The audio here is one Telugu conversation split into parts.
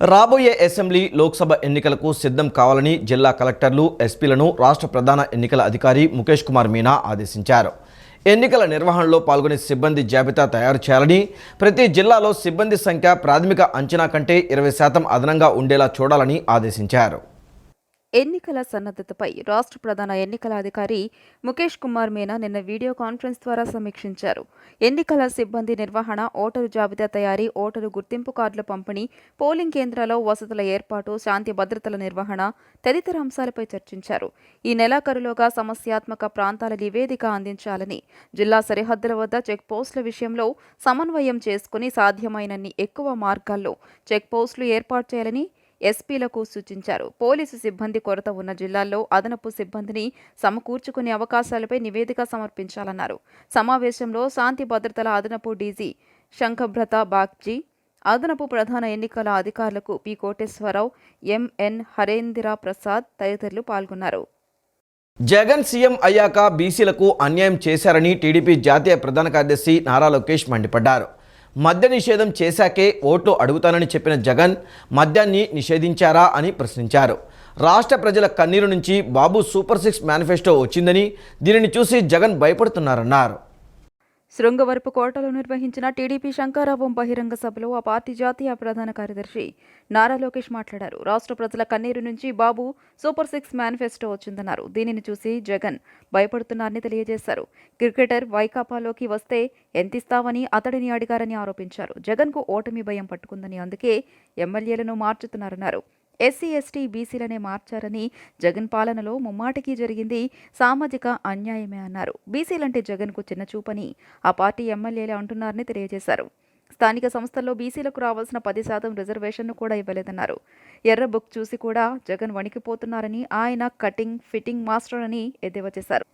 రాబోయే అసెంబ్లీ లోక్సభ ఎన్నికలకు సిద్ధం కావాలని జిల్లా కలెక్టర్లు ఎస్పీలను రాష్ట్ర ప్రధాన ఎన్నికల అధికారి ముఖేష్ కుమార్ మీనా ఆదేశించారు. ఎన్నికల నిర్వహణలో పాల్గొనే సిబ్బంది జాబితా తయారు చేయాలని, ప్రతి జిల్లాలో సిబ్బంది సంఖ్య ప్రాథమిక అంచనా కంటే 20% అదనంగా ఉండేలా చూడాలని ఆదేశించారు. ఎన్నికల సన్నద్ధతపై రాష్ట్ర ప్రధాన ఎన్నికల అధికారి ముఖేష్ కుమార్ మీనా నిన్న వీడియో కాన్ఫరెన్స్ ద్వారా సమీక్షించారు. ఎన్నికల సిబ్బంది నిర్వహణ, ఓటరు జాబితా తయారీ, ఓటరు గుర్తింపు కార్డుల పంపిణీ, పోలింగ్ కేంద్రాల్లో వసతుల ఏర్పాటు, శాంతి భద్రతల నిర్వహణ తదితర అంశాలపై చర్చించారు. ఈ నెలాఖరులోగా సమస్యాత్మక ప్రాంతాల నివేదిక అందించాలని, జిల్లా సరిహద్దుల వద్ద చెక్ పోస్టుల విషయంలో సమన్వయం చేసుకుని సాధ్యమైనన్ని ఎక్కువ మార్గాల్లో చెక్ పోస్టులు ఏర్పాటు చేయాలని ఎస్పీలకు సూచించారు. పోలీసు సిబ్బంది కొరత ఉన్న జిల్లాల్లో అదనపు సిబ్బందిని సమకూర్చుకునే అవకాశాలపై నివేదిక సమర్పించాలన్నారు. సమావేశంలో శాంతి భద్రతల అదనపు డీజీ శంఖభ్రత బాగ్జీ, అదనపు ప్రధాన ఎన్నికల అధికారులకు పి కోటేశ్వరరావు, ఎంఎన్ హరేంద్ర ప్రసాద్ తదితరులు పాల్గొన్నారు. జగన్ సీఎం అయ్యాక బీసీలకు అన్యాయం చేశారని టీడీపీ జాతీయ ప్రధాన కార్యదర్శి నారా లోకేష్ మండిపడ్డారు. మద్య నిషేధం చేశాకే ఓట్లు అడుగుతానని చెప్పిన జగన్ మద్యాన్ని నిషేధించారా అని ప్రశ్నించారు. రాష్ట్ర ప్రజల కన్నీరు నుంచి బాబు సూపర్ 6 మేనిఫెస్టో వచ్చిందని, దీనిని చూసి జగన్ భయపడుతున్నారన్నారు. శృంగవరపుకోటలో నిర్వహించిన టీడీపీ శంకరావం బహిరంగ సభలో ఆ పార్టీ జాతీయ ప్రధాన కార్యదర్శి నారా లోకేష్ మాట్లాడారు. రాష్ట్ర ప్రజల కన్నీరు నుంచి బాబు సూపర్ 6 మేనిఫెస్టో వచ్చిందన్నారు. దీనిని చూసి జగన్ భయపడుతున్నారని తెలియజేశారు. క్రికెటర్ వైకాపాలోకి వస్తే ఎంతిస్తావని అతడిని అడిగారని ఆరోపించారు. జగన్కు ఓటమి భయం పట్టుకుందని, అందుకే ఎమ్మెల్యేలను మార్చుతున్నారన్నారు. ఎస్సీ, ఎస్టీ, బీసీలనే మార్చారని, జగన్ పాలనలో ముమ్మాటికి జరిగింది సామాజిక అన్యాయమే అన్నారు. బీసీలంటే జగన్కు చిన్న చూపని ఆ పార్టీ ఎమ్మెల్యేలే అంటున్నారని తెలియజేశారు. స్థానిక సంస్థల్లో బీసీలకు రావాల్సిన 10% రిజర్వేషన్ను కూడా ఇవ్వలేదన్నారు. ఎర్ర బుక్ చూసి కూడా జగన్ వణికిపోతున్నారని, ఆయన కటింగ్ ఫిట్టింగ్ మాస్టర్ అని ఎద్దేవా చేశారు.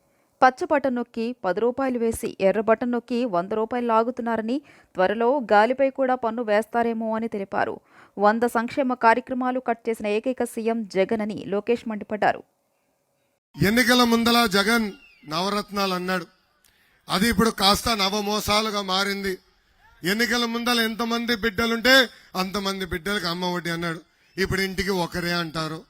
పచ్చ బటన్ నొక్కి 10 రూపాయలు వేసి ఎర్ర బటన్ నొక్కి 100 రూపాయలు లాగుతున్నారని, త్వరలో గాలిపై కూడా పన్ను వేస్తారేమో అని తెలిపారు. 100 సంక్షేమ కార్యక్రమాలు కట్ చేసిన ఏకైక సీఎం జగన్ అని లోకేష్ మండిపడ్డారు. ఎన్నికల ముందల జగన్ నవరత్నాలు అన్నాడు, అది ఇప్పుడు కాస్త నవమోసాలుగా మారింది. ఎన్నికల ముందల ఎంతమంది బిడ్డలుంటే అంతమంది బిడ్డలకు అమ్మ ఒడి అన్నాడు, ఇప్పుడు ఇంటికి ఒకరే అంటారు.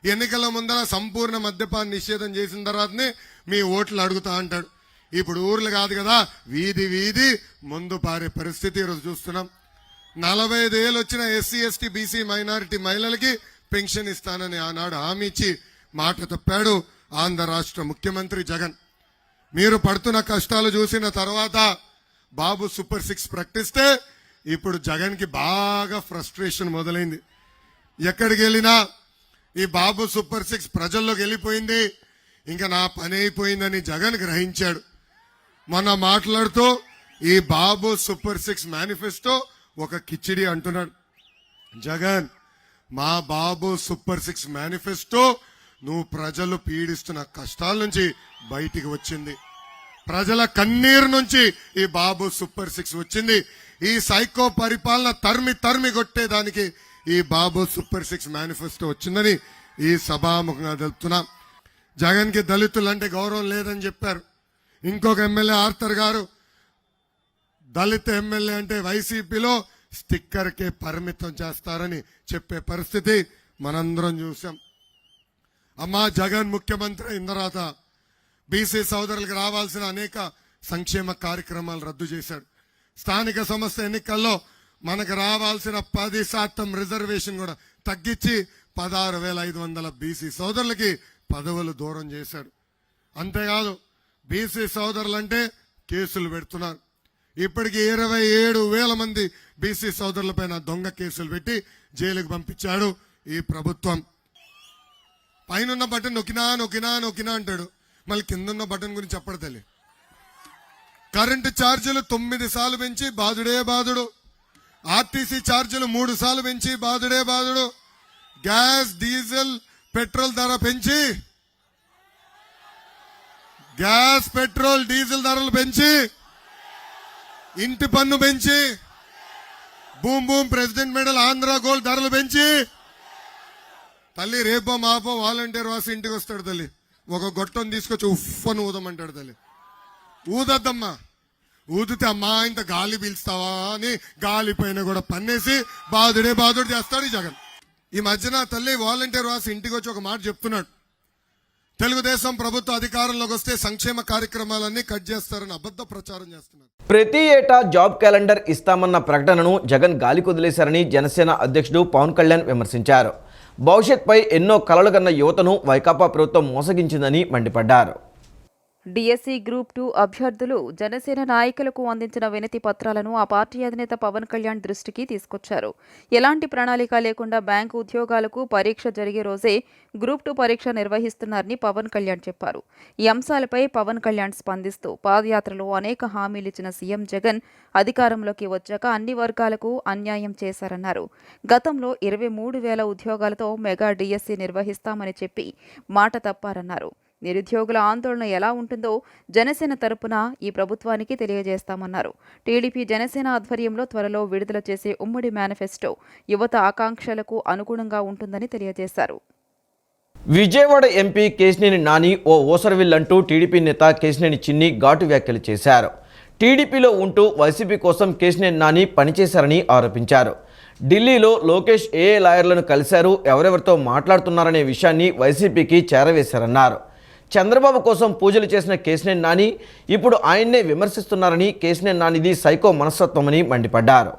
ఎన్నికల ముందర సంపూర్ణ మద్యపాన నిషేధం చేసిన తర్వాతనే మీ ఓట్లు అడుగుతా అంటాడు. ఇప్పుడు ఊర్లు కాదు కదా, వీధి వీధి ముందు పారే పరిస్థితి ఈరోజు చూస్తున్నాం. 45 ఏళ్ళు వచ్చిన ఎస్సీ, ఎస్టీ, బీసీ, మైనారిటీ మహిళలకి పెన్షన్ ఇస్తానని ఆనాడు హామీ ఇచ్చి మాట తప్పాడు ఆంధ్ర రాష్ట్ర ముఖ్యమంత్రి జగన్. మీరు పడుతున్న కష్టాలు చూసిన తర్వాత బాబు సూపర్ 6 ప్రకటిస్తే ఇప్పుడు జగన్ కి బాగా ఫ్రస్ట్రేషన్ మొదలైంది. ఎక్కడికి వెళ్ళినా ఈ బాబు సూపర్ 6 ప్రజల్లోకి వెళ్ళిపోయింది, ఇంకా నా పని అయిపోయిందని జగన్ గ్రహించాడు. మొన్న మాట్లాడుతూ ఈ బాబు సూపర్ 6 మేనిఫెస్టో ఒక కిచిడి అంటున్నాడు. జగన్, మా బాబు సూపర్ 6 మేనిఫెస్టో నువ్వు ప్రజలు పీడిస్తున్న కష్టాల నుంచి బయటికి వచ్చింది, ప్రజల కన్నీరు నుంచి ఈ బాబు సూపర్ 6 వచ్చింది. ఈ సైకో పరిపాలన తరిమి కొట్టేదానికి ఈ బాబు సూపర్ 6 మేనిఫెస్టో వచ్చిందని ఈ సభాముఖంగా తెలుపుతున్నా. జగన్ కి దళితులంటే గౌరవం లేదని చెప్పారు. ఇంకొక ఎమ్మెల్యే ఆర్థర్ గారు దళిత ఎమ్మెల్యే అంటే వైసీపీలో స్టిక్కర్ కే పరిమితం చేస్తారని చెప్పే పరిస్థితి మనందరం చూసాం. అమ్మా, జగన్ ముఖ్యమంత్రి అయిన తర్వాత బీసీ సోదరులకు రావాల్సిన అనేక సంక్షేమ కార్యక్రమాలు రద్దు చేశాడు. స్థానిక సంస్థ ఎన్నికల్లో మనకు రావాల్సిన 10% రిజర్వేషన్ కూడా తగ్గించి 16,500 బీసీ సోదరులకి పదవులు దూరం చేశాడు. అంతేకాదు, బీసీ సోదరులంటే కేసులు పెడుతున్నారు. ఇప్పటికి 27,000 మంది బీసీ సోదరులపైన దొంగ కేసులు పెట్టి జైలుకు పంపించాడు ఈ ప్రభుత్వం. పైన బటన్ నొక్కినా అంటాడు, మళ్ళీ కిందన్న బటన్ గురించి చెప్పడు తల్లి. కరెంటు ఛార్జీలు 9 సార్లు పెంచి బాధుడే బాధుడు, ఆర్టీసీ ఛార్జీలు 3 సార్లు పెంచి బాధుడే బాధుడు, గ్యాస్, డీజిల్, పెట్రోల్ ధర పెంచి గ్యాస్, పెట్రోల్, డీజిల్ ధరలు పెంచి, ఇంటి పన్ను పెంచి, boom president medal, Andhra gold ధరలు పెంచి, తల్లి రేపో మాపో వాలంటీర్ వాసి ఇంటికి వస్తాడు తల్లి, ఒక గొట్టం తీసుకొచ్చి ఉఫ్ఫను ఊదమంటాడు తల్లి. ఊదద్దమ్మా, ఊదితే అమ్మా ఇంత గాలి పీల్స్తావా అని గాలి పైన కూడా పన్నేసి బాధుడే బాధుడు చేస్తాడు ఈ జగన్. ఈ మధ్యన తల్లి వాలంటీర్ రాసి ఇంటికి వచ్చి ఒక మాట చెప్తున్నాడు. తెలుగుదేశం ప్రభుత్వ అధికారంలోకి వస్తే సంక్షేమ కార్యక్రమాలన్నీ కట్ చేస్తారని అబద్ధ ప్రచారం చేస్తున్నారు. ప్రతి ఏటా జాబ్ క్యాలెండర్ ఇస్తామన్న ప్రకటనను జగన్ గాలి కొదిలేశారని జనసేన అధ్యక్షుడు పవన్ కళ్యాణ్ విమర్శించారు. భవిష్యత్పై ఎన్నో కలలు కన్న యువతను వైకాపా ప్రభుత్వం మోసగించిందని మండిపడ్డారు. డిఎస్సి గ్రూప్ 2 అభ్యర్థులు జనసేన నాయకులకు అందించిన వినతి పత్రాలను ఆ పార్టీ అధినేత పవన్ కళ్యాణ్ దృష్టికి తీసుకొచ్చారు. ఎలాంటి ప్రణాళిక లేకుండా బ్యాంకు ఉద్యోగాలకు పరీక్ష జరిగే రోజే గ్రూప్ 2 పరీక్ష నిర్వహిస్తున్నారని పవన్ కళ్యాణ్ చెప్పారు. ఈ అంశాలపై పవన్ కళ్యాణ్ స్పందిస్తూ పాదయాత్రలో అనేక హామీలు ఇచ్చిన సీఎం జగన్ అధికారంలోకి వచ్చాక అన్ని వర్గాలకు అన్యాయం చేశారన్నారు. గతంలో 23,000 ఉద్యోగాలతో మెగా డిఎస్సి నిర్వహిస్తామని చెప్పి మాట తప్పారన్నారు. నిరుద్యోగుల ఆందోళన ఎలా ఉంటుందో జనసేన తరపున ఈ ప్రభుత్వానికి తెలియజేస్తామన్నారు. టీడీపీ జనసేన ఆధ్వర్యంలో త్వరలో విడుదల చేసే ఉమ్మడి మేనిఫెస్టో యువత ఆకాంక్షలకు అనుగుణంగా ఉంటుందని తెలియజేశారు. విజయవాడ ఎంపీ కేశినేని నాని ఓ ఓసరవిల్లంటూ టీడీపీ నేత కేశినేని చిన్ని ఘాటు వ్యాఖ్యలు చేశారు. టీడీపీలో ఉంటూ వైసీపీ కోసం కేశినేని నాని పనిచేశారని ఆరోపించారు. ఢిల్లీలో లోకేష్ ఏ లాయర్లను కలిశారు, ఎవరెవరితో మాట్లాడుతున్నారనే విషయాన్ని వైసీపీకి చేరవేశారన్నారు. చంద్రబాబు కోసం పూజలు చేసిన కేశినేని నాని ఇప్పుడు ఆయన్నే విమర్శిస్తున్నారని, కేశినేని నానిది సైకో మనస్తత్వమని మండిపడ్డారు.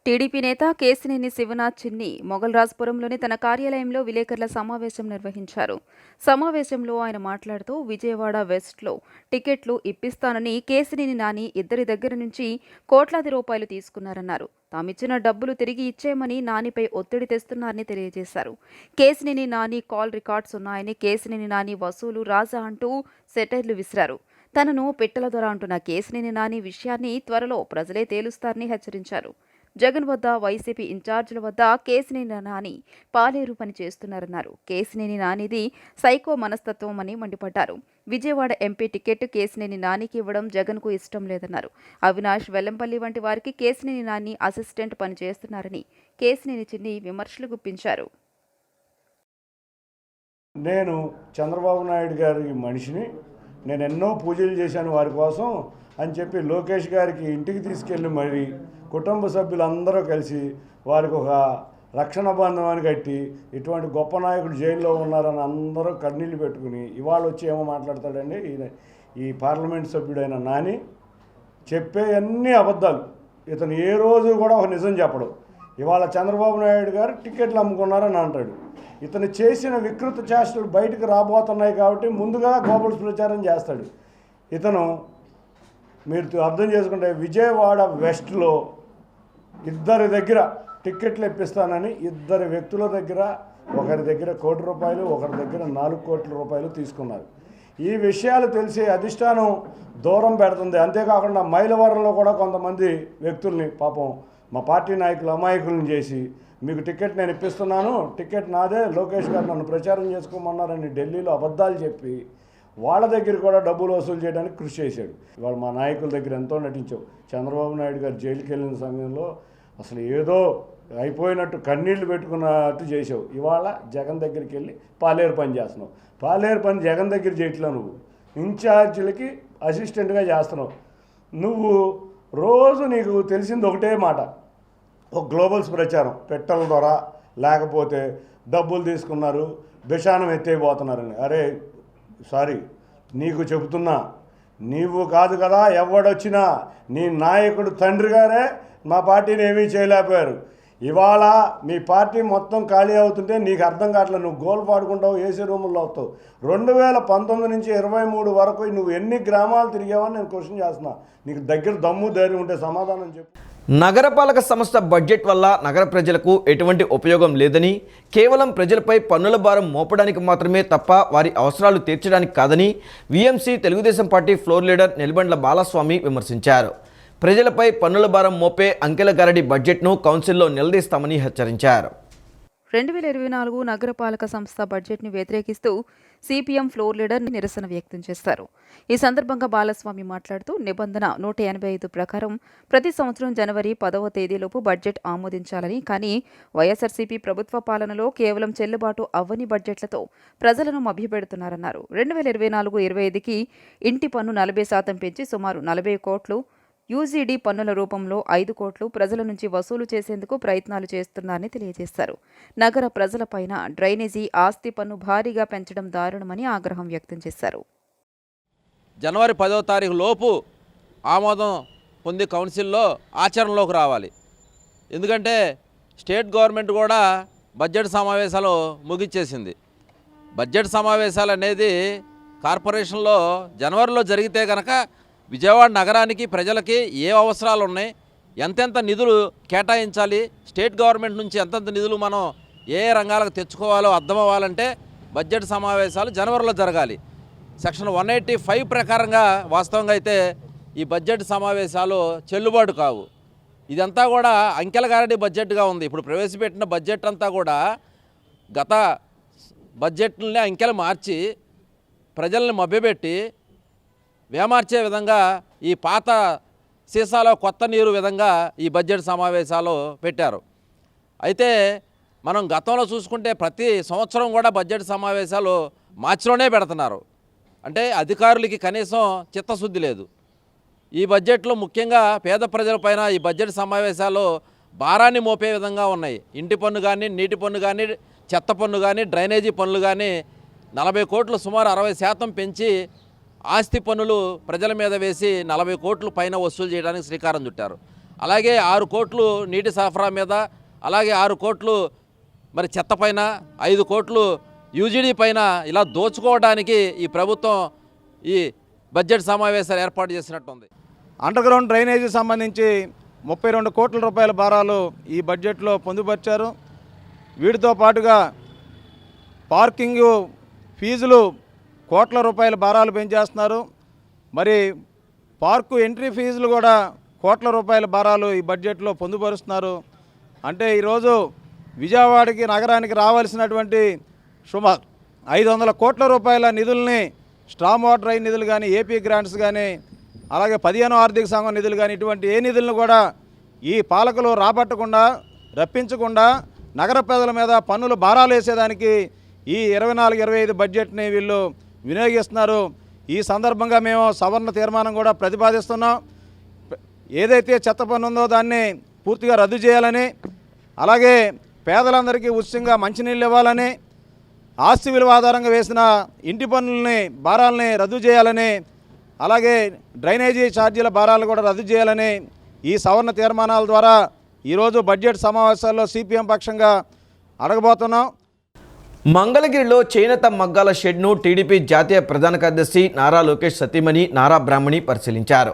టీడీపీ నేత కేశినేని శివనాథ్ చిన్ని మొగల్రాజ్పురంలోని తన కార్యాలయంలో విలేకరుల సమావేశం నిర్వహించారు. సమావేశంలో ఆయన మాట్లాడుతూ విజయవాడ వెస్ట్లో టికెట్లు ఇప్పిస్తానని కేశినేని నాని ఇద్దరి దగ్గర నుంచి కోట్లాది రూపాయలు తీసుకున్నారన్నారు. తామిచ్చిన డబ్బులు తిరిగి ఇచ్చేయమని నానిపై ఒత్తిడి తెస్తున్నారని తెలియజేశారు. కేశినేని నాని కాల్ రికార్డ్స్ ఉన్నాయని, కేశినేని నాని వసూలు రాజా అంటూ సెటైర్లు విసిరారు. తనను పిట్టల దొర అంటున్న కేశినేని నాని విషయాన్ని త్వరలో ప్రజలే తేలుస్తారని హెచ్చరించారు. జగన్ వద్ద, వైసీపీ ఇన్ఛార్జీల వద్ద కేశినేని నాని పాలేరు పని చేస్తున్నారన్నారు. కేశినేని నానిది సైకో మనస్తత్వం అని మండిపడ్డారు. విజయవాడ ఎంపీ టికెట్ కేశినేని నానికి ఇవ్వడం జగన్కు ఇష్టం లేదన్నారు. అవినాష్, వెల్లంపల్లి వంటి వారికి కేశినేని నాని అసిస్టెంట్ పని చేస్తున్నారని కేశినేని చిన్ని విమర్శలు గుప్పించారు. నేను చంద్రబాబు నాయుడు గారి మనిషిని, నేను ఎన్నో పూజలు చేశాను వారి కోసం అని చెప్పి లోకేష్ గారికి ఇంటికి తీసుకెళ్ళి మరి కుటుంబ సభ్యులందరూ కలిసి వారికి ఒక రక్షణ బంధం కట్టి ఇటువంటి గొప్ప నాయకుడు జైల్లో ఉన్నారని అందరూ కన్నీళ్ళు పెట్టుకుని ఇవాళ వచ్చి ఏమో మాట్లాడతాడండి ఈ పార్లమెంట్ సభ్యుడైన నాని. చెప్పే అన్ని అబద్ధాలు. ఇతను ఏ రోజు కూడా ఒక నిజం చెప్పడు. ఇవాళ చంద్రబాబు నాయుడు గారు టికెట్లు అమ్ముకున్నారని అంటాడు. ఇతను చేసిన వికృత చేష్టలు బయటకు రాబోతున్నాయి కాబట్టి ముందుగా గోబల్స్ ప్రచారం చేస్తాడు. ఇతను మీరు అర్థం చేసుకుంటే విజయవాడ వెస్ట్లో ఇద్దరి దగ్గర టిక్కెట్లు ఇప్పిస్తానని ఇద్దరు వ్యక్తుల దగ్గర, ఒకరి దగ్గర ₹1 కోటి, ఒకరి దగ్గర ₹4 కోట్ల తీసుకున్నారు. ఈ విషయాలు తెలిసి అధిష్టానం దూరం పెడుతుంది. అంతేకాకుండా మైలవరంలో కూడా కొంతమంది వ్యక్తుల్ని పాపం మా పార్టీ నాయకులు అమాయకులను చేసి మీకు టికెట్ నేను ఇప్పిస్తున్నాను, టికెట్ నాదే, లోకేష్ గారు నన్ను ప్రచారం చేసుకోమన్నారని ఢిల్లీలో అబద్ధాలు చెప్పి వాళ్ళ దగ్గర కూడా డబ్బులు వసూలు చేయడానికి కృషి చేశాడు. ఇవాళ మా నాయకుల దగ్గర ఎంతో నటించావు. చంద్రబాబు నాయుడు గారు జైలుకి వెళ్ళిన సమయంలో అసలు ఏదో అయిపోయినట్టు కన్నీళ్లు పెట్టుకున్నట్టు చేసావు. ఇవాళ జగన్ దగ్గరికి వెళ్ళి పాలేరు పని చేస్తున్నావు. పాలేరు పని జగన్ దగ్గర చేయట్లా, నువ్వు ఇన్ఛార్జీలకి అసిస్టెంట్గా చేస్తున్నావు. నువ్వు రోజు నీకు తెలిసింది ఒకటే మాట, ఒక గ్లోబల్స్ ప్రచారం, పెట్టల ద్వారా లేకపోతే డబ్బులు తీసుకున్నారు, బిషానం ఎత్తైపోతున్నారని. అరే సారీ, నీకు చెబుతున్నా, నీవు కాదు కదా ఎవడొచ్చినా నీ నాయకుడు తండ్రి గారే మా పార్టీని ఏమీ చేయలేకపోయారు. ఇవాళ మీ పార్టీ మొత్తం ఖాళీ అవుతుంటే నీకు అర్థం కావట్లేదు. నువ్వు గోల్ పాడుకుంటావు, ఏసీ రూముల్లో అవుతావు. 2019 నుంచి 23 వరకు నువ్వు ఎన్ని గ్రామాలు తిరిగావని నేను క్వశ్చన్ చేస్తున్నా. నీకు దగ్గర దమ్ము ధైర్యం ఉంటే సమాధానం చెప్పు. నగరపాలక సంస్థ బడ్జెట్ వల్ల నగర ప్రజలకు ఎటువంటి ఉపయోగం లేదని, కేవలం ప్రజలపై పన్నుల భారం మోపడానికి మాత్రమే తప్ప వారి అవసరాలు తీర్చడానికి కాదని VMC Telugu Desam party floor leader Nellibandla Balaswamy విమర్శించారు. ప్రజలపై పన్నుల భారం మోపే అంకెల గారడి బడ్జెట్ను కౌన్సిల్లో నిలదీస్తామని హెచ్చరించారు. 2024 నగరపాలక సంస్థ బడ్జెట్ని వ్యతిరేకిస్తూ సిపిఎం ఫ్లోర్ లీడర్ నిరసన వ్యక్తం చేశారు. ఈ సందర్భంగా బాలస్వామి మాట్లాడుతూ నిబంధన 185 ప్రకారం ప్రతి సంవత్సరం జనవరి 10వ తేదీలోపు బడ్జెట్ ఆమోదించాలని, కానీ వైఎస్ఆర్సీపీ ప్రభుత్వ పాలనలో కేవలం చెల్లుబాటు అవ్వని బడ్జెట్లతో ప్రజలను మభ్యపెడుతున్నారన్నారు. 2024-25కి ఇంటి పన్ను 40% పెంచి సుమారు 40 కోట్లు, యూజీడీ పన్నుల రూపంలో 5 కోట్లు ప్రజల నుంచి వసూలు చేసేందుకు ప్రయత్నాలు చేస్తున్నారని తెలియజేశారు. నగర ప్రజలపైన డ్రైనేజీ ఆస్తి పన్ను భారీగా పెంచడం దారుణమని ఆగ్రహం వ్యక్తం చేశారు. జనవరి 10వ తారీఖు లోపు ఆమోదం పొంది కౌన్సిల్లో ఆచరణలోకి రావాలి. ఎందుకంటే స్టేట్ గవర్నమెంట్ కూడా బడ్జెట్ సమావేశాలు ముగిచ్చేసింది. బడ్జెట్ సమావేశాలు అనేది కార్పొరేషన్లో జనవరిలో జరిగితే కనుక విజయవాడ నగరానికి ప్రజలకి ఏ అవసరాలు ఉన్నాయి, ఎంతెంత నిధులు కేటాయించాలి, స్టేట్ గవర్నమెంట్ నుంచి ఎంతెంత నిధులు మనం ఏ రంగాలకు తెచ్చుకోవాలో అర్థం అవ్వాలంటే బడ్జెట్ సమావేశాలు జనవరిలో జరగాలి. సెక్షన్ 185 ప్రకారంగా వాస్తవంగా అయితే ఈ బడ్జెట్ సమావేశాలు చెల్లుబాటు కావు. ఇదంతా కూడా అంకెల గారడి బడ్జెట్గా ఉంది. ఇప్పుడు ప్రవేశపెట్టిన బడ్జెట్ అంతా కూడా గత బడ్జెట్లని అంకెలు మార్చి ప్రజల్ని మభ్యపెట్టి వేమార్చే విధంగా ఈ పాత సీసాలో కొత్త నీరు విధంగా ఈ బడ్జెట్ సమావేశాలు పెట్టారు. అయితే మనం గతంలో చూసుకుంటే ప్రతి సంవత్సరం కూడా బడ్జెట్ సమావేశాలు మార్చిలోనే పెడుతున్నారు. అంటే అధికారులకి కనీసం చిత్తశుద్ధి లేదు. ఈ బడ్జెట్లో ముఖ్యంగా పేద ప్రజలపైన ఈ బడ్జెట్ సమావేశాలు భారాన్ని మోపే విధంగా ఉన్నాయి. ఇంటి పన్ను కానీ, నీటి పన్ను కానీ, చెత్త పన్ను కానీ, డ్రైనేజీ పన్నులు కానీ 40 కోట్లు సుమారు 60% పెంచి ఆస్తి పన్నులు ప్రజల మీద వేసి 40 కోట్లు పైన వసూలు చేయడానికి శ్రీకారం చుట్టారు. అలాగే 6 కోట్లు నీటి సరఫరా మీద, అలాగే 6 కోట్లు మరి చెత్త పైన, 5 కోట్లు యూజీడీ పైన ఇలా దోచుకోవడానికి ఈ ప్రభుత్వం ఈ బడ్జెట్ సమావేశాలు ఏర్పాటు చేసినట్టుంది. అండర్ గ్రౌండ్ డ్రైనేజీ సంబంధించి 32 కోట్ల రూపాయల భారాలు ఈ బడ్జెట్లో పొందుపరిచారు. వీటితో పాటుగా పార్కింగ్ ఫీజులు కోట్ల రూపాయల భారాలు పెంచేస్తున్నారు. మరి పార్కు ఎంట్రీ ఫీజులు కూడా కోట్ల రూపాయల భారాలు ఈ బడ్జెట్లో పొందుపరుస్తున్నారు. అంటే ఈరోజు విజయవాడకి నగరానికి రావాల్సినటువంటి సుమారు 500 కోట్ల రూపాయల నిధుల్ని స్టామ్ వాటర్ రైన్ నిధులు కానీ, ఏపీ గ్రాంట్స్ కానీ, అలాగే 15వ ఆర్థిక సంఘం నిధులు కానీ, ఇటువంటి ఏ నిధులను కూడా ఈ పాలకులు రాబట్టకుండా, రప్పించకుండా నగర ప్రజల మీద పన్నులు భారాలు వేసేదానికి ఈ 24-25 బడ్జెట్ని వీళ్ళు వినియోగిస్తున్నారు. ఈ సందర్భంగా మేము సవరణ తీర్మానం కూడా ప్రతిపాదిస్తున్నాం. ఏదైతే చెత్త పన్ను ఉందో దాన్ని పూర్తిగా రద్దు చేయాలని, అలాగే పేదలందరికీ ఉచితంగా మంచినీళ్ళు ఇవ్వాలని, ఆస్తి విలువ ఆధారంగా వేసిన ఇంటి పన్నుల్ని భారాలని రద్దు చేయాలని, అలాగే డ్రైనేజీ ఛార్జీల భారాలు కూడా రద్దు చేయాలని ఈ సవరణ తీర్మానాల ద్వారా ఈరోజు బడ్జెట్ సమావేశాల్లో సిపిఎం పక్షంగా అడగబోతున్నాం. మంగళగిరిలో చేనేత మగ్గాల షెడ్ను టీడీపీ జాతీయ ప్రధాన కార్యదర్శి నారా లోకేష్ సతీమణి నారా బ్రాహ్మణి పరిశీలించారు.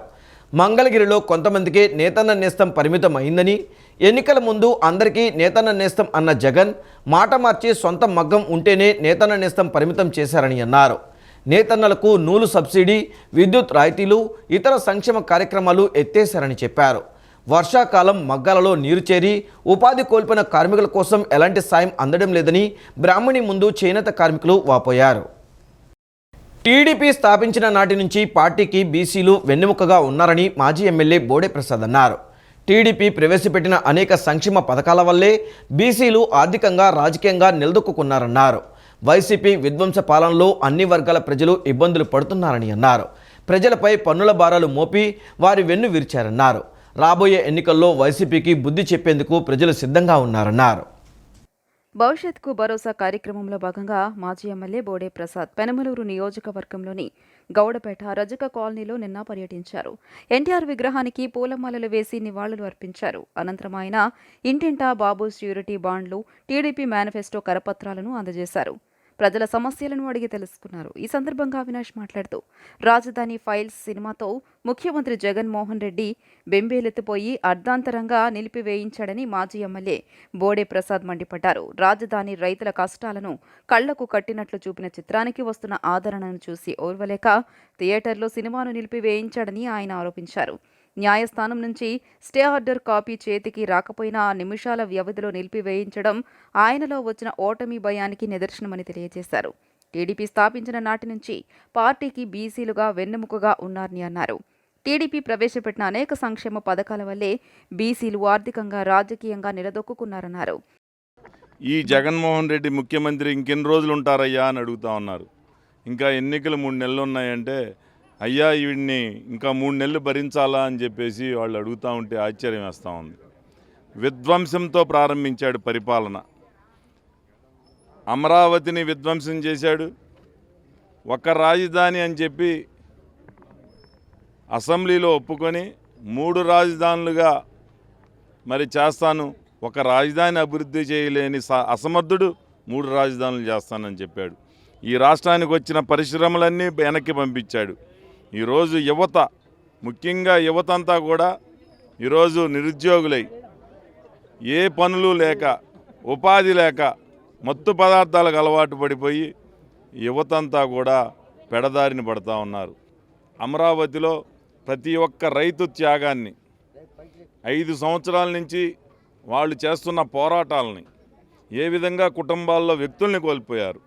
మంగళగిరిలో కొంతమందికే నేతన్న నేస్తం పరిమితం అయిందని, ఎన్నికల ముందు అందరికీ నేతన్న నేస్తం అన్న జగన్ మాట మార్చి సొంత మగ్గం ఉంటేనే నేతన్న నేస్తం పరిమితం చేశారని అన్నారు. నేతన్నలకు నూలు సబ్సిడీ, విద్యుత్ రాయితీలు, ఇతర సంక్షేమ కార్యక్రమాలు ఎత్తేశారని చెప్పారు. వర్షాకాలం మగ్గాలలో నీరు చేరి ఉపాధి కోల్పోయిన కార్మికుల కోసం ఎలాంటి సాయం అందడం లేదని బ్రాహ్మణి ముందు చేనేత కార్మికులు వాపోయారు. టీడీపీ స్థాపించిన నాటి నుంచి పార్టీకి బీసీలు వెన్నెముకగా ఉన్నారని మాజీ ఎమ్మెల్యే బోడే ప్రసాద్ అన్నారు. టీడీపీ ప్రవేశపెట్టిన అనేక సంక్షేమ పథకాల వల్లే బీసీలు ఆర్థికంగా, రాజకీయంగా నిలదొక్కున్నారన్నారు. వైసీపీ విధ్వంస పాలనలో అన్ని వర్గాల ప్రజలు ఇబ్బందులు పడుతున్నారని అన్నారు. ప్రజలపై పన్నుల భారాలు మోపి వారి వెన్ను విరిచారన్నారు. రాబోయే ఎన్నికల్లో వైసీపీకి బుద్ధి చెప్పేందుకు ప్రజలు సిద్ధంగా ఉన్నారన్నారు. భవిష్యత్కు భరోసా కార్యక్రమంలో భాగంగా మాజీ ఎమ్మెల్యే బోడే ప్రసాద్ పెనమలూరు నియోజకవర్గంలోని గౌడపేట రజక కాలనీలో నిన్న పర్యటించారు. ఎన్టీఆర్ విగ్రహానికి పూలమాలలు వేసి నివాళులు అర్పించారు. అనంతరం ఆయన ఇంటింటా బాబు ష్యూరిటీ బాండ్లు, టీడీపీ మేనిఫెస్టో కరపత్రాలను అందజేశారు. ప్రజల సమస్యలను అడిగి తెలుసుకున్నారు. ఈ సందర్భంగా అవినాష్ మాట్లాడుతూ రాజధాని ఫైల్స్ సినిమాతో ముఖ్యమంత్రి జగన్మోహన్ రెడ్డి బెంబేలెత్తిపోయి అర్ధాంతరంగా నిలిపివేయించాడని మాజీ ఎమ్మెల్యే బోడే ప్రసాద్ మండిపడ్డారు. రాజధాని రైతుల కష్టాలను కళ్లకు కట్టినట్లు చూపిన చిత్రానికి వస్తున్న ఆదరణను చూసి ఓర్వలేక థియేటర్లో సినిమాను నిలిపివేయించాడని ఆయన ఆరోపించారు. న్యాయస్థానం నుంచి స్టే ఆర్డర్ కాపీ చేతికి రాకపోయినా నిమిషాల వ్యవధిలో నిలిపివేయించడం ఆయనలో వచ్చిన ఓటమి భయానికి నిదర్శనమని తెలియజేశారు. టీడీపీ స్థాపించిన నాటి నుంచి పార్టీకి బీసీలుగా వెన్నెముకగా ఉన్నారని అన్నారు. టీడీపీ ప్రవేశపెట్టిన అనేక సంక్షేమ పథకాల వల్లే బీసీలు ఆర్థికంగా, రాజకీయంగా నిలదొక్కున్నారన్నారు. ఈ జగన్మోహన్ రెడ్డి ముఖ్యమంత్రి ఇంకెన్ని రోజులు ఉంటారయ్యా అని అడుగుతా ఉన్నారు. ఇంకా ఎన్నికలు 3 నెలలు ఉన్నాయంటే అయ్యా వీడిని ఇంకా 3 నెలలు భరించాలా అని చెప్పేసి వాళ్ళు అడుగుతూ ఉంటే ఆశ్చర్యం వేస్తూ ఉంది. విధ్వంసంతో ప్రారంభించాడు పరిపాలన. అమరావతిని విధ్వంసం చేశాడు. ఒక రాజధాని అని చెప్పి అసెంబ్లీలో ఒప్పుకొని 3 రాజధానులుగా మరి చేస్తాను, ఒక రాజధాని అభివృద్ధి చేయలేని అసమర్థుడు 3 రాజధానులు చేస్తానని చెప్పాడు. ఈ రాష్ట్రానికి వచ్చిన పరిశ్రమలన్నీ వెనక్కి పంపించాడు. ఈరోజు యువత, ముఖ్యంగా యువత అంతా కూడా ఈరోజు నిరుద్యోగులై ఏ పనులు లేక, ఉపాధి లేక, మత్తు పదార్థాలకు అలవాటు పడిపోయి యువతంతా కూడా పెడదారిని పడుతూ ఉన్నారు. అమరావతిలో ప్రతి ఒక్క రైతు త్యాగాన్ని 5 సంవత్సరాల నుంచి వాళ్ళు చేస్తున్న పోరాటాలని, ఏ విధంగా కుటుంబాల్లో వ్యక్తుల్ని కోల్పోయారు,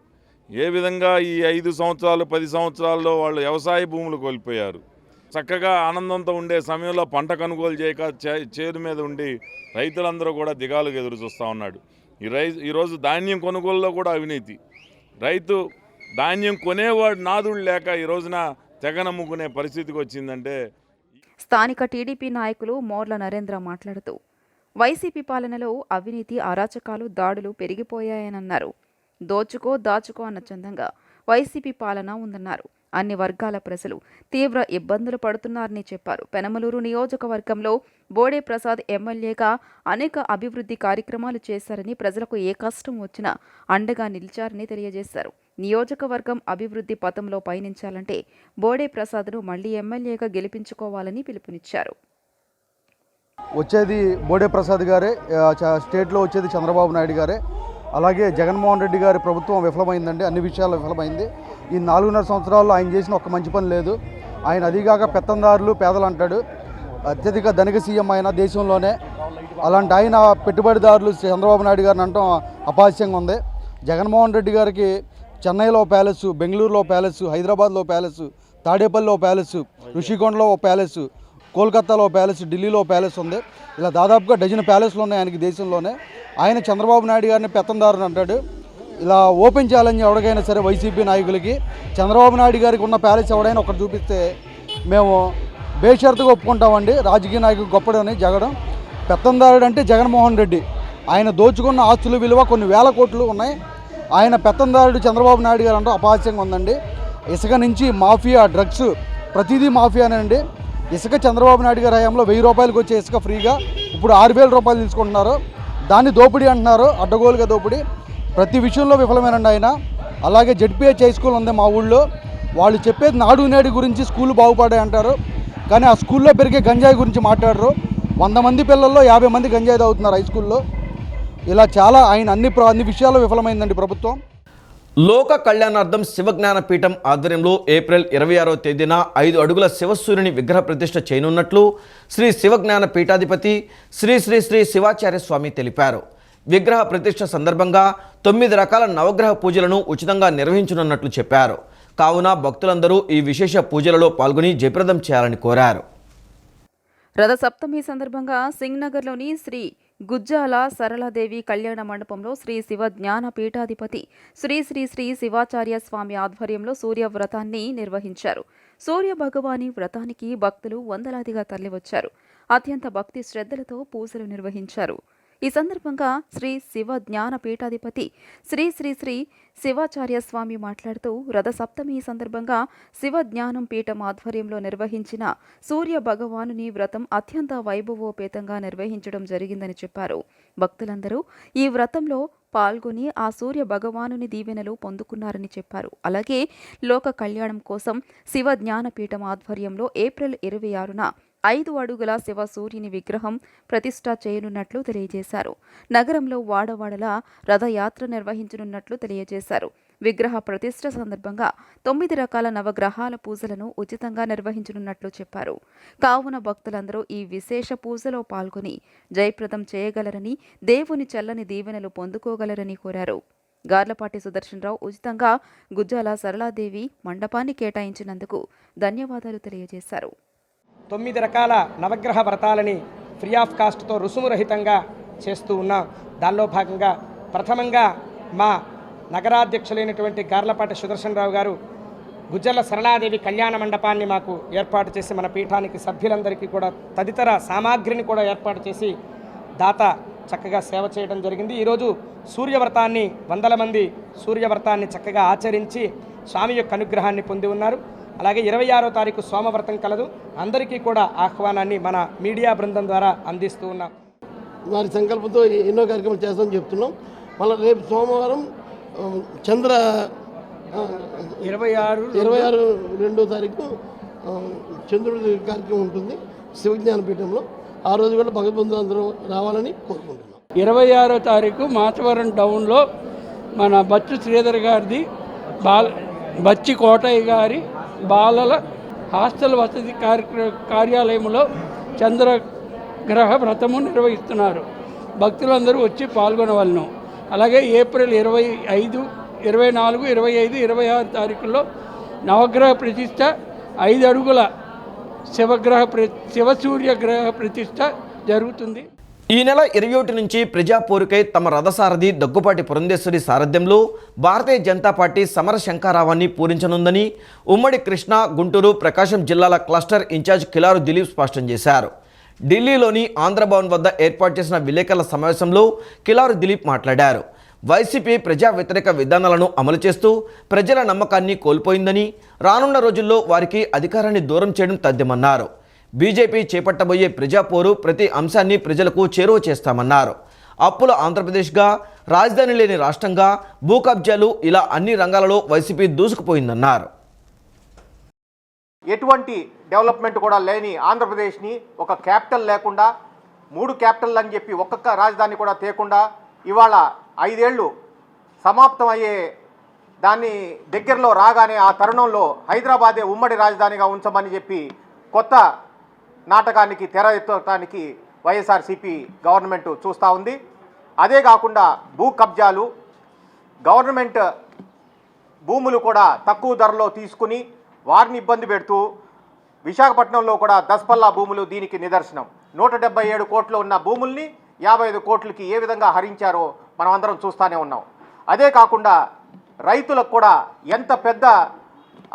ఏ విధంగా ఈ 5 సంవత్సరాలు 10 సంవత్సరాల్లో వాళ్ళు వ్యవసాయ భూములు కోల్పోయారు. చక్కగా ఆనందంతో ఉండే సమయంలో పంట కొనుగోలు చేయక చేరు మీద ఉండి రైతులందరూ కూడా దిగాలుగా ఎదురు చూస్తూ ఉన్నాడు. ఈరోజు ధాన్యం కొనుగోలులో కూడా అవినీతి. రైతు ధాన్యం కొనేవాడు నాదుడు లేక ఈ రోజున తెగనమ్ముకునే పరిస్థితికి వచ్చిందంటే. స్థానిక టీడీపీ నాయకులు మోర్ల నరేంద్ర మాట్లాడుతూ వైసీపీ పాలనలో అవినీతి, అరాచకాలు, దాడులు పెరిగిపోయాయనన్నారు. దోచుకో దాచుకో అన్న చందంగా వైసీపీ పాలన ఉందన్నారు. అన్ని వర్గాల ప్రజలు తీవ్ర ఇబ్బందులు పడుతున్నారని చెప్పారు. పెనమలూరు నియోజకవర్గంలో బోడే ప్రసాద్ ఎమ్మెల్యేగా అనేక అభివృద్ధి కార్యక్రమాలు చేశారని, ప్రజలకు ఏ కష్టం వచ్చినా అండగా నిలిచారని తెలియజేశారు. నియోజకవర్గం అభివృద్ధి పథంలో పయనించాలంటే బోడే ప్రసాద్ను మళ్లీ ఎమ్మెల్యేగా గెలిపించుకోవాలని పిలుపునిచ్చారు. వచ్చేది బోడే ప్రసాద్ గారే, స్టేట్లో వచ్చేది చంద్రబాబు నాయుడు గారే. అలాగే జగన్మోహన్ రెడ్డి గారి ప్రభుత్వం విఫలమైందండి, అన్ని విషయాల్లో విఫలమైంది. ఈ 4.5 సంవత్సరాల్లో ఆయన చేసిన ఒక్క మంచి పని లేదు. ఆయన అదిగాక పెత్తందారులు, పేదలు అంటాడు. అత్యధిక ధనిక సీఎం ఆయన దేశంలోనే. అలాంటి ఆయన పెట్టుబడిదారులు చంద్రబాబు నాయుడు గారిని అనటం అపహాస్యంగా ఉంది. జగన్మోహన్ రెడ్డి గారికి చెన్నైలో ప్యాలెస్, బెంగళూరులో ప్యాలెస్, హైదరాబాద్లో ప్యాలెస్, తాడేపల్లిలో ప్యాలెస్, ఋషికొండలో ప్యాలెస్, కోల్కతాలో ప్యాలెస్, ఢిల్లీలో ప్యాలెస్ ఉంది. ఇలా దాదాపుగా డజన్ ప్యాలెస్లు ఉన్నాయి ఆయనకి దేశంలోనే. ఆయన చంద్రబాబు నాయుడు గారిని పెత్తందారుని అంటాడు. ఇలా ఓపెన్ ఛాలెంజ్ ఎవరికైనా సరే వైసీపీ నాయకులకి, చంద్రబాబు నాయుడు గారికి ఉన్న ప్యాలెస్ ఎవడైనా ఒకటి చూపిస్తే మేము బేషరతుగా ఒప్పుకుంటామండి. రాజకీయ నాయకుడు గొప్పడని జగడం. పెత్తందారుడు అంటే జగన్మోహన్ రెడ్డి. ఆయన దోచుకున్న ఆస్తుల విలువ కొన్ని వేల కోట్లు ఉన్నాయి. ఆయన పెత్తందారుడు చంద్రబాబు నాయుడు గారు అంటే అపహాస్యంగా ఉందండి. ఇసుక నుంచి మాఫియా, డ్రగ్స్, ప్రతిదీ మాఫియానండి. ఇసుక చంద్రబాబు నాయుడు గారి హయాంలో 1000 రూపాయలకు వచ్చే ఇసుక ఫ్రీగా ఇప్పుడు 6000 రూపాయలు తీసుకుంటున్నారు. దాన్ని దోపిడీ అంటున్నారు, అడ్డగోలుగా దోపిడీ. ప్రతి విషయంలో విఫలమేనండి ఆయన. అలాగే జెడ్పీహెచ్ హై స్కూల్ ఉంది మా ఊళ్ళో. వాళ్ళు చెప్పేది నాడు నేడు గురించి, స్కూల్ బాగుపడాయి అంటారు, కానీ ఆ స్కూల్లో పెరిగే గంజాయి గురించి మాట్లాడరు. 100 మంది పిల్లల్లో 50 మంది గంజాయి తాగుతున్నారు హై స్కూల్లో. ఇలా చాలా ఆయన అన్ని విషయాల్లో విఫలమైందండి ప్రభుత్వం. లోక కళ్యాణార్థం శివజ్ఞానపీఠం ఆధ్వర్యంలో ఏప్రిల్ 26వ తేదీన 5 అడుగుల శివసూర్యుని విగ్రహ ప్రతిష్ఠ చేయనున్నట్లు శ్రీ శివజ్ఞాన పీఠాధిపతి శ్రీ శ్రీ శ్రీ శివాచార్య స్వామి తెలిపారు. విగ్రహ ప్రతిష్ఠ సందర్భంగా 9 రకాల నవగ్రహ పూజలను ఉచితంగా నిర్వహించనున్నట్లు చెప్పారు. కావున భక్తులందరూ ఈ విశేష పూజలలో పాల్గొని జయప్రదం చేయాలని కోరారు. రథ సప్తమి సందర్భంగా సింగ్నగర్లోని శ్రీ గుజ్జాల సరళాదేవి కళ్యాణ మండపంలో శ్రీ శివ జ్ఞాన పీఠాధిపతి శ్రీ శ్రీ శ్రీ శివాచార్య స్వామి ఆధ్వర్యంలో సూర్య వ్రతాన్ని నిర్వహించారు. సూర్య భగవాని వ్రతానికి భక్తులు వందలాదిగా తరలివచ్చారు. అత్యంత భక్తి శ్రద్ధలతో పూజలు నిర్వహించారు. ఈ సందర్భంగా శ్రీ శివ జ్ఞాన పీఠాధిపతి శ్రీ శ్రీ శ్రీ శివాచార్య స్వామి మాట్లాడుతూ రథ సప్తమి సందర్భంగా శివ జ్ఞానం పీఠం ఆధ్వర్యంలో నిర్వహించిన సూర్య భగవానుని వ్రతం అత్యంత వైభవోపేతంగా నిర్వహించడం జరిగిందని చెప్పారు. భక్తులందరూ ఈ వ్రతంలో పాల్గొని ఆ సూర్య భగవానుని దీవెనలు పొందుకున్నారని చెప్పారు. అలాగే లోక కళ్యాణం కోసం శివ జ్ఞానపీఠం ఆధ్వర్యంలో ఏప్రిల్ 26న 5 అడుగుల శివ సూర్యుని విగ్రహం ప్రతిష్ఠ చేయనున్నట్లు తెలియజేశారు. నగరంలో వాడవాడలా రథయాత్ర నిర్వహించనున్నట్లు తెలియజేశారు. విగ్రహ ప్రతిష్ఠ సందర్భంగా 9 రకాల నవగ్రహాల పూజలను ఉచితంగా నిర్వహించనున్నట్లు చెప్పారు. కావున భక్తులందరూ ఈ విశేష పూజలో పాల్గొని జయప్రదం చేయగలరని, దేవుని చల్లని దీవెనలు పొందుకోగలరని కోరారు. గార్లపాటి సుదర్శన్ రావు ఉచితంగా గుజ్జాల సరళాదేవి మండపాన్ని కేటాయించినందుకు ధన్యవాదాలు తెలియజేశారు. 9 రకాల నవగ్రహ వ్రతాలని ఫ్రీ ఆఫ్ కాస్ట్తో రుసుము రహితంగా చేస్తూ ఉన్నాం. దానిలో భాగంగా ప్రథమంగా మా నగరాధ్యక్షులైనటువంటి గార్లపాటి సుదర్శన్ రావు గారు గుజ్జల సరళాదేవి కళ్యాణ మండపాన్ని మాకు ఏర్పాటు చేసి మన పీఠానికి సభ్యులందరికీ కూడా తదితర సామాగ్రిని కూడా ఏర్పాటు చేసి దాత చక్కగా సేవ చేయడం జరిగింది. ఈరోజు సూర్యవ్రతాన్ని 100 మంది సూర్యవ్రతాన్ని చక్కగా ఆచరించి స్వామి యొక్క అనుగ్రహాన్ని పొంది ఉన్నారు. అలాగే 26వ తారీఖు సోమవ్రతం కలదు. అందరికీ కూడా ఆహ్వానాన్ని మన మీడియా బృందం ద్వారా అందిస్తూ ఉన్నాం. వారి సంకల్పంతో ఎన్నో కార్యక్రమాలు చేస్తామని చెప్తున్నాం. మళ్ళీ రేపు సోమవారం చంద్ర 26/2 తారీఖు చంద్రుడి కార్యక్రమం ఉంటుంది శివజ్ఞానపీఠంలో. ఆ రోజు కూడా భగవంతులు అందరూ రావాలని కోరుకుంటున్నాం. 26వ తారీఖు మాచవరం టౌన్లో మన బచ్చు శ్రీధర్ గారిది బచ్చి కోటయ్య గారి బాలల హాస్టల్ వసతి కార్యాలయంలో చంద్రగ్రహ వ్రతము నిర్వహిస్తున్నారు. భక్తులందరూ వచ్చి పాల్గొనవలను. అలాగే ఏప్రిల్ 25, 24, 25, 26 తారీఖుల్లో నవగ్రహ ప్రతిష్ట 5 అడుగుల శివసూర్యగ్రహ ప్రతిష్ట జరుగుతుంది. ఈ నెల 21 నుంచి ప్రజాపోరుకై తమ రథసారథి దగ్గుపాటి పురంధేశ్వరి సారథ్యంలో భారతీయ జనతా పార్టీ సమర శంఖారావాన్ని పూరించనుందని ఉమ్మడి కృష్ణా, గుంటూరు, ప్రకాశం జిల్లాల క్లస్టర్ ఇన్ఛార్జ్ కిలారు దిలీప్ స్పష్టం చేశారు. ఢిల్లీలోని ఆంధ్రభవన్ వద్ద ఏర్పాటు చేసిన విలేకరుల సమావేశంలో కిలారు దిలీప్ మాట్లాడారు. వైసీపీ ప్రజా వ్యతిరేక విధానాలను అమలు చేస్తూ ప్రజల నమ్మకాన్ని కోల్పోయిందని, రానున్న రోజుల్లో వారికి అధికారాన్ని దూరం చేయడం తథ్యమన్నారు. బీజేపీ చేపట్టబోయే ప్రజాపోరు ప్రతి అంశాన్ని ప్రజలకు చేరువ చేస్తామన్నారు. అప్పుల ఆంధ్రప్రదేశ్గా, రాజధాని లేని రాష్ట్రంగా, భూ కబ్జాలు ఇలా అన్ని రంగాలలో వైసీపీ దూసుకుపోయిందన్నారు. ఎటువంటి డెవలప్మెంట్ కూడా లేని ఆంధ్రప్రదేశ్ని ఒక క్యాపిటల్ లేకుండా 3 క్యాపిటల్ అని చెప్పి ఒక్కొక్క రాజధాని కూడా తేకుండా ఇవాళ 5 ఏళ్ళు సమాప్తం అయ్యే దాన్ని దగ్గరలో రాగానే ఆ తరుణంలో హైదరాబాదే ఉమ్మడి రాజధానిగా ఉంచమని చెప్పి కొత్త నాటకానికి తెర ఎత్తడానికి వైఎస్ఆర్సీపీ గవర్నమెంట్ చూస్తూ ఉంది. అదే కాకుండా భూ కబ్జాలు, గవర్నమెంట్ భూములు కూడా తక్కువ ధరలో తీసుకుని వారిని ఇబ్బంది పెడుతూ విశాఖపట్నంలో కూడా దస్పల్లా భూములు దీనికి నిదర్శనం. 177 కోట్లు ఉన్న భూముల్ని 55 కోట్లకి ఏ విధంగా హరించారో మనం అందరం చూస్తూనే ఉన్నాం. అదే కాకుండా రైతులకు కూడా ఎంత పెద్ద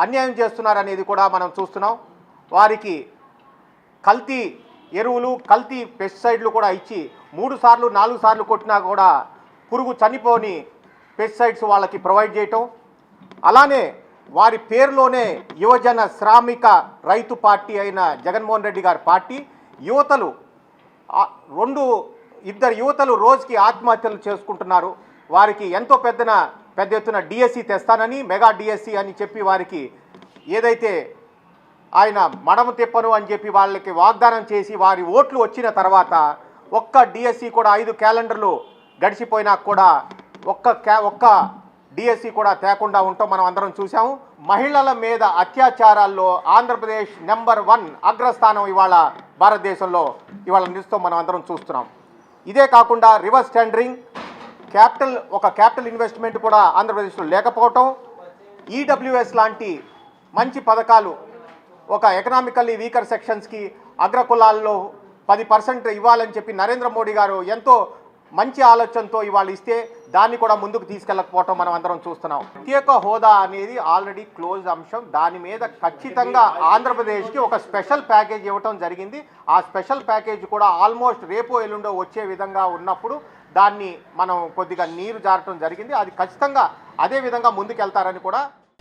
అన్యాయం చేస్తున్నారనేది కూడా మనం చూస్తున్నాం. వారికి కల్తీ ఎరువులు, కల్తీ పెస్టిసైడ్లు కూడా ఇచ్చి 3 సార్లు 4 సార్లు కొట్టినా కూడా పురుగు చనిపోని పెస్టిసైడ్స్ వాళ్ళకి ప్రొవైడ్ చేయటం. అలానే వారి పేరులోనే యువజన శ్రామిక రైతు పార్టీ అయిన జగన్మోహన్ రెడ్డి గారి పార్టీ యువతలు 2 యువతలు రోజుకి ఆత్మహత్యలు చేసుకుంటున్నారు. వారికి ఎంతో పెద్ద ఎత్తున డిఎస్సి తెస్తానని, మెగా డిఎస్సి అని చెప్పి వారికి ఏదైతే ఆయన మడమ తిప్పను అని చెప్పి వాళ్ళకి వాగ్దానం చేసి వారి ఓట్లు వచ్చిన తర్వాత ఒక్క డిఎస్సి కూడా 5 క్యాలెండర్లు గడిచిపోయినా కూడా ఒక్క డిఎస్సి కూడా తేకుండా ఉంటాం మనం అందరం చూసాము. మహిళల మీద అత్యాచారాల్లో ఆంధ్రప్రదేశ్ నెంబర్ 1 అగ్రస్థానం ఇవాళ భారతదేశంలో ఇవాళ నిలుస్తాం మనం అందరం చూస్తున్నాం. ఇదే కాకుండా రివర్స్ టెండరింగ్, క్యాపిటల్ ఇన్వెస్ట్మెంట్ కూడా ఆంధ్రప్రదేశ్లో లేకపోవటం, ఈడబ్ల్యూఎస్ లాంటి మంచి పథకాలు ఒక ఎకనామికల్లీ వీకర్ సెక్షన్స్కి అగ్రకులాల్లో 10% ఇవ్వాలని చెప్పి నరేంద్ర మోడీ గారు ఎంతో మంచి ఆలోచనతో ఇవాళ ఇస్తే దాన్ని కూడా ముందుకు తీసుకెళ్ళకపోవటం మనం అందరం చూస్తున్నాం. ప్రత్యేక హోదా అనేది ఆల్రెడీ క్లోజ్ అంశం. దాని మీద ఖచ్చితంగా ఆంధ్రప్రదేశ్కి ఒక స్పెషల్ ప్యాకేజ్ ఇవ్వటం జరిగింది. ఆ స్పెషల్ ప్యాకేజ్ కూడా ఆల్మోస్ట్ రేపో ఎల్లుండో వచ్చే విధంగా ఉన్నప్పుడు దాన్ని మనం కొద్దిగా నీరు జారటం జరిగింది. అది ఖచ్చితంగా అదే విధంగా ముందుకెళ్తారని కూడా